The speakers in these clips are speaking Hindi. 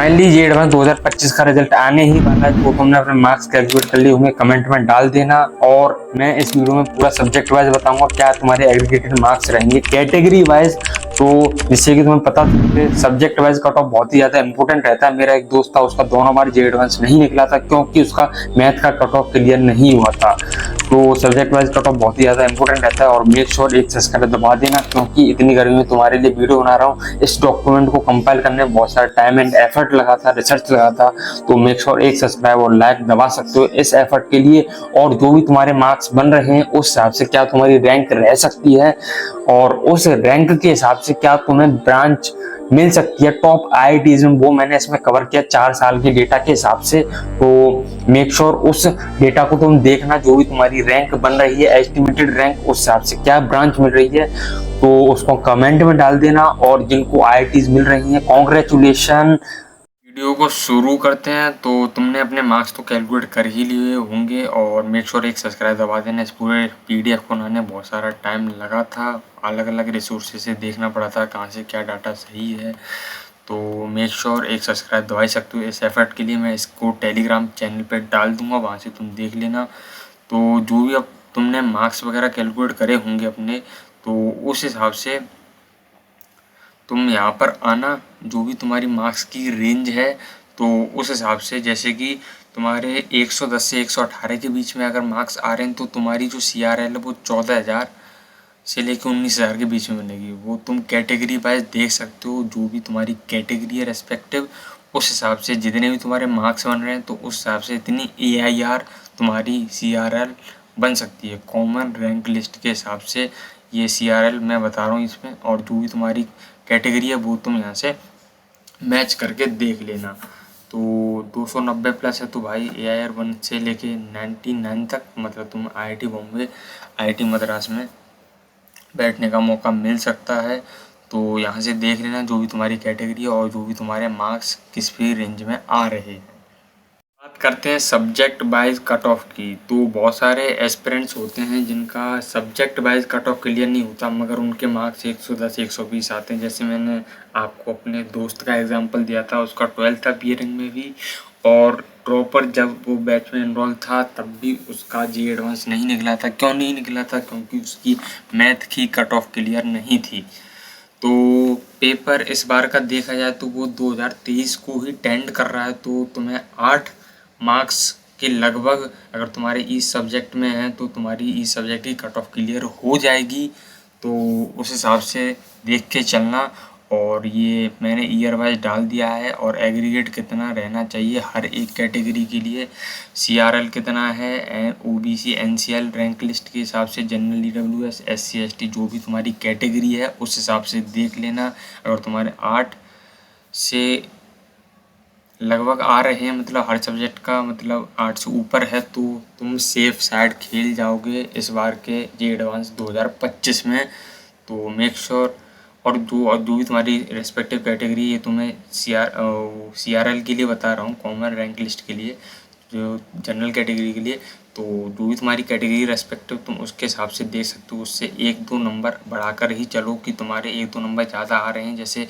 फाइनली ये एडवांस 2025 का रिजल्ट आने ही वाला है, तो तुमने अपने मार्क्स कैलकुलेट कर लिए होंगे, कमेंट में डाल देना। और मैं इस वीडियो में पूरा सब्जेक्ट वाइज बताऊंगा क्या तुम्हारे एग्रीगेटेड मार्क्स रहेंगे कैटेगरी वाइज, तो जिससे कि तुम्हें पता चले। सब्जेक्ट वाइज कट ऑफ बहुत ही ज्यादा इंपॉर्टेंट रहता है। मेरा एक दोस्त था, उसका दोनों बार जे एडवांस नहीं निकला था क्योंकि उसका मैथ का कट ऑफ क्लियर नहीं हुआ था। तो सब्जेक्ट वाइज कट ऑफ बहुत ही ज्यादा इंपॉर्टेंट रहता है। और मेक श्योर एक सब्सक्राइब दबा देना, क्योंकि इतनी गर्मी में तुम्हारे लिए वीडियो बना रहा हूँ। इस डॉक्यूमेंट को कंपाइल करने में बहुत सारा टाइम एंड एफर्ट लगा था, रिसर्च लगा था। तो मेक श्योर एक सब्सक्राइब और लाइक दबा सकते हो इस एफर्ट के लिए। और जो भी तुम्हारे मार्क्स बन रहे हैं उस हिसाब से क्या तुम्हारी रैंक रह सकती है, और उस रैंक के हिसाब से क्या तुम्हें ब्रांच मिल सकती है टॉप आईआईटीज में, वो मैंने इसमें कवर किया 4 साल के डेटा के हिसाब से। तो मेक श्योर उस डेटा को तुम देखना, जो भी तुम्हारी रैंक बन रही है एस्टिमेटेड रैंक, उस हिसाब से क्या ब्रांच मिल रही है तो उसको कमेंट में डाल देना। और जिनको आईआईटीज मिल रही हैं, कॉन्ग्रेचुलेशन। वीडियो को शुरू करते हैं। तो तुमने अपने मार्क्स तो कैलकुलेट कर ही लिए होंगे, और मेक श्योर एक सब्सक्राइब दबा देना। इस पूरे पीडीएफ को बनाने बहुत सारा टाइम लगा था, अलग अलग रिसोर्सेज से देखना पड़ा था कहाँ से क्या डाटा सही है। तो मेक श्योर एक सब्सक्राइब दबा सकते हो। इस एफर्ट के लिए मैं इसको टेलीग्राम चैनल पे डाल दूंगा, वहाँ से तुम देख लेना। तो जो भी अब तुमने मार्क्स वगैरह कैलकुलेट करे होंगे अपने, तो उस हिसाब से तुम यहाँ पर आना। जो भी तुम्हारी मार्क्स की रेंज है तो उस हिसाब से, जैसे कि तुम्हारे 110 से 118 के बीच में अगर मार्क्स आ रहे हैं तो तुम्हारी जो CRL है वो 14,000 से लेकर 19,000 के बीच में बनेगी। वो तुम कैटेगरी वाइज देख सकते हो, जो भी तुम्हारी कैटेगरी है रेस्पेक्टिव, उस हिसाब से जितने भी तुम्हारे मार्क्स बन रहे हैं तो उस हिसाब से इतनी AIR तुम्हारी CRL बन सकती है। कॉमन रैंक लिस्ट के हिसाब से ये CRL मैं बता रहा हूँ इसमें, और जो भी तुम्हारी कैटेगरी है वो तुम यहाँ से मैच करके देख लेना। तो 290 प्लस है तो भाई AIR 1 से लेके 99 तक, मतलब तुम IIT बॉम्बे, IIT मद्रास में बैठने का मौका मिल सकता है। तो यहाँ से देख लेना जो भी तुम्हारी कैटेगरी है और जो भी तुम्हारे मार्क्स किस भी रेंज में आ रहे हैं। बात करते हैं सब्जेक्ट वाइज कट ऑफ की। तो बहुत सारे एस्पिरेंट्स होते हैं जिनका subject wise cut off clear नहीं होता, मगर उनके मार्क्स 110 120 आते हैं। जैसे मैंने आपको अपने दोस्त का एग्जांपल दिया था, उसका 12th था बियरिंग में भी, और प्रॉपर जब वो बैच में इनरोल था तब भी उसका जी एडवांस नहीं निकला था। क्यों नहीं निकला था? क्योंकि उसकी मैथ की कट ऑफ क्लियर नहीं थी। तो पेपर इस बार का देखा जाए तो वो 2023 को ही टेंड कर रहा है। तो तुम्हें 8 मार्क्स के लगभग अगर तुम्हारे इस सब्जेक्ट में है तो तुम्हारी इस सब्जेक्ट की कट ऑफ क्लियर हो जाएगी। तो उस हिसाब से देख के चलना। और ये मैंने ईयर वाइज डाल दिया है, और एग्रीगेट कितना रहना चाहिए हर एक कैटेगरी के लिए, CRL कितना है, OBC NCL रैंक लिस्ट के हिसाब से, जनरल EWS SC ST जो भी तुम्हारी कैटेगरी है उस हिसाब से देख लेना। अगर तुम्हारे 8 से लगभग आ रहे हैं, मतलब हर सब्जेक्ट का मतलब 8 से ऊपर है, तो तुम सेफ साइड खेल जाओगे इस बार के जे एडवांस 2025 में। तो मेक श्योर। और जो भी तुम्हारी रेस्पेक्टिव कैटेगरी, ये तुम्हें CRL के लिए बता रहा हूँ, कॉमन रैंक लिस्ट के लिए, जो जनरल कैटेगरी के लिए। तो जो भी तुम्हारी कैटेगरी रेस्पेक्टिव तुम उसके हिसाब से देख सकते हो, उससे 1-2 नंबर बढ़ाकर ही चलो कि तुम्हारे 1-2 नंबर ज़्यादा आ रहे हैं। जैसे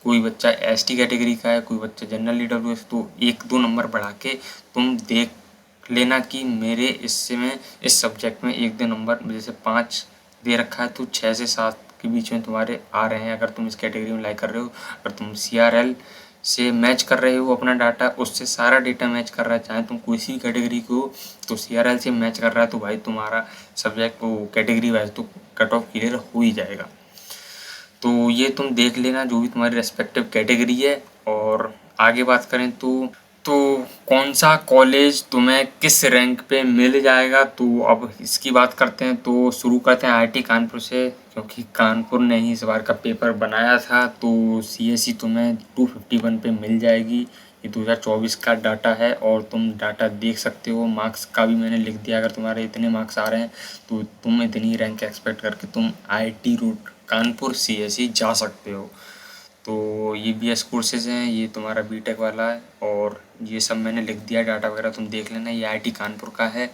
कोई बच्चा ST कैटेगरी का है, कोई बच्चा जनरल EWS, तो 1-2 नंबर बढ़ा के तुम देख लेना कि मेरे इसमें इस सब्जेक्ट में 1-2 नंबर, जैसे 5 दे रखा है तो 6 से 7 के बीच में तुम्हारे आ रहे हैं। अगर तुम इस कैटेगरी में लाइक कर रहे हो, अगर तुम CRL से मैच कर रहे हो अपना डाटा, उससे सारा डेटा मैच कर रहा है, चाहे तुम कोई सी कैटेगरी को, तो CRL से मैच कर रहा है तो भाई तुम्हारा सब्जेक्ट वो कैटेगरी वाइज तो कट ऑफ क्लियर हो ही जाएगा। तो ये तुम देख लेना जो भी तुम्हारी रेस्पेक्टिव कैटेगरी है। और आगे बात करें तो कौन सा कॉलेज तुम्हें किस रैंक पे मिल जाएगा, तो अब इसकी बात करते हैं। तो शुरू करते हैं IIT कानपुर से, क्योंकि कानपुर ने ही इस बार का पेपर बनाया था। तो CSE तुम्हें 251 पे मिल जाएगी। ये 2024 का डाटा है, और तुम डाटा देख सकते हो। मार्क्स का भी मैंने लिख दिया, अगर तुम्हारे इतने मार्क्स आ रहे हैं तो तुम इतनी रैंक एक्सपेक्ट करके तुम IIT रूट कानपुर CSE जा सकते हो। तो ये BS कोर्सेज़ हैं, ये तुम्हारा BTech वाला है, और ये सब मैंने लिख दिया, डाटा वगैरह तुम देख लेना। ये IIT कानपुर का है,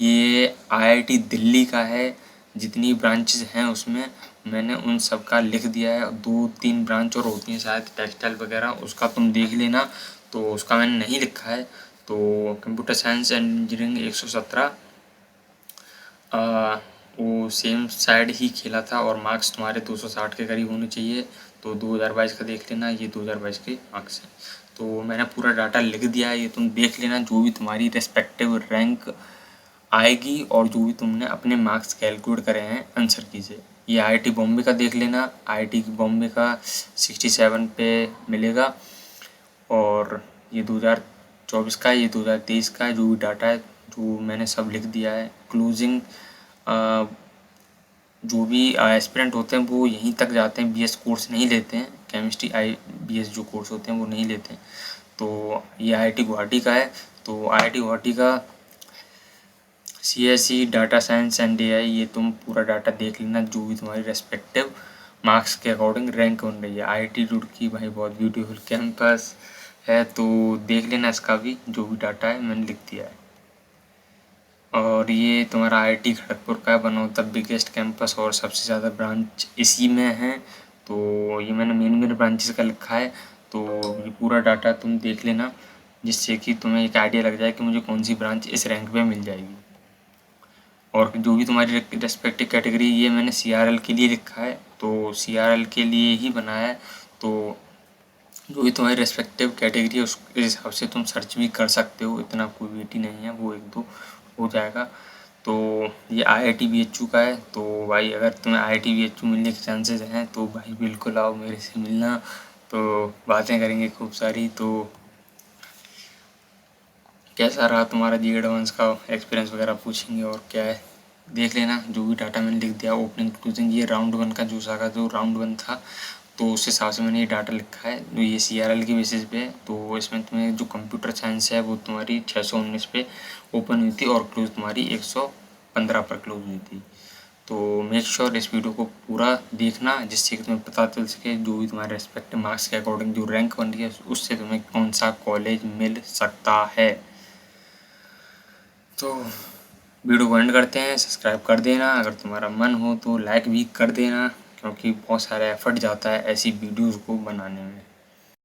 ये IIT दिल्ली का है, जितनी ब्रांचेस हैं उसमें मैंने उन सब का लिख दिया है। 2-3 ब्रांच और होती हैं शायद टेक्सटाइल वगैरह, उसका तुम देख लेना। तो उसका मैंने नहीं लिखा है। तो कंप्यूटर साइंस एंड इंजीनियरिंग 117 वो सेम साइड ही खेला था और मार्क्स तुम्हारे 260 के करीब होने चाहिए। तो 2022 का देख लेना, ये 2022 के मार्क्स हैं। तो मैंने पूरा डाटा लिख दिया है, ये तुम देख लेना। जो भी तुम्हारी रेस्पेक्टिव रैंक आएगी और जो भी तुमने अपने मार्क्स कैलकुलेट करे हैं आंसर की से, ये आईआईटी बॉम्बे का देख लेना। आईआईटी बॉम्बे का 67 पे मिलेगा और ये 2024 का है, ये 2023 का है। जो भी डाटा है जो मैंने सब लिख दिया है। क्लोजिंग जो भी एस्पिरेंट होते हैं वो यहीं तक जाते हैं, बीएस कोर्स नहीं लेते हैं। केमिस्ट्री बीएस जो कोर्स होते हैं वो नहीं लेते हैं। तो ये आईआईटी गुवाहाटी का है। तो आईआईटी गुवाहाटी का CSE data science and AI, ये तुम पूरा डाटा देख लेना। जो भी तुम्हारी रेस्पेक्टिव मार्क्स के अकॉर्डिंग रैंक बन रही है। आईआईटी रुड़की भाई बहुत ब्यूटीफुल कैंपस है, तो देख लेना इसका भी। जो भी डाटा है मैंने लिख दिया है। और ये तुम्हारा आईआईटी खड़गपुर का one of the biggest campus और सबसे ज़्यादा ब्रांच इसी में है। तो ये मैंने मेन ब्रांचेस का लिखा है। तो ये पूरा डाटा तुम देख लेना, जिससे कि तुम्हें एक आइडिया लग जाए कि मुझे कौन सी ब्रांच इस रैंक पे मिल जाएगी। और जो भी तुम्हारी रेस्पेक्टिव कैटेगरी, ये मैंने सीआरएल के लिए लिखा है। तो सीआरएल के लिए ही बनाया है। तो जो भी तुम्हारी रेस्पेक्टिव कैटेगरी है उसके हिसाब से तुम सर्च भी कर सकते हो। इतना कोई वेट ही नहीं है, वो 1-2 हो जाएगा। तो ये आईआईटी बीएचयू का है। तो भाई अगर तुम्हें आईआईटी बीएचयू मिलने के चांसेस हैं तो भाई बिल्कुल आओ मेरे से मिलना। तो बातें करेंगे खूब सारी। तो कैसा रहा तुम्हारा जी एडवांस का एक्सपीरियंस वगैरह पूछेंगे और क्या है देख लेना। जो भी डाटा मैंने लिख दिया ओपनिंग क्लोजिंग, ये राउंड 1 का जो राउंड 1 था तो उस हिसाब से मैंने ये डाटा लिखा है। जो ये सीआरएल की बेसिस पे है। तो इसमें तुम्हें जो कंप्यूटर साइंस है वो तुम्हारी 619 पे ओपन हुई थी और क्लोज तुम्हारी 115 पर क्लोज हुई थी। तो मेक श्योर इस वीडियो को पूरा देखना, जिससे कि तुम्हें पता चल सके जो भी तुम्हारे रेस्पेक्टिव मार्क्स के अकॉर्डिंग जो रैंक बन रही है उससे तुम्हें कौन सा कॉलेज मिल सकता है। तो वीडियो को एंड करते हैं। सब्सक्राइब कर देना, अगर तुम्हारा मन हो तो लाइक भी कर देना, क्योंकि बहुत सारा एफर्ट जाता है ऐसी वीडियोज़ को बनाने में।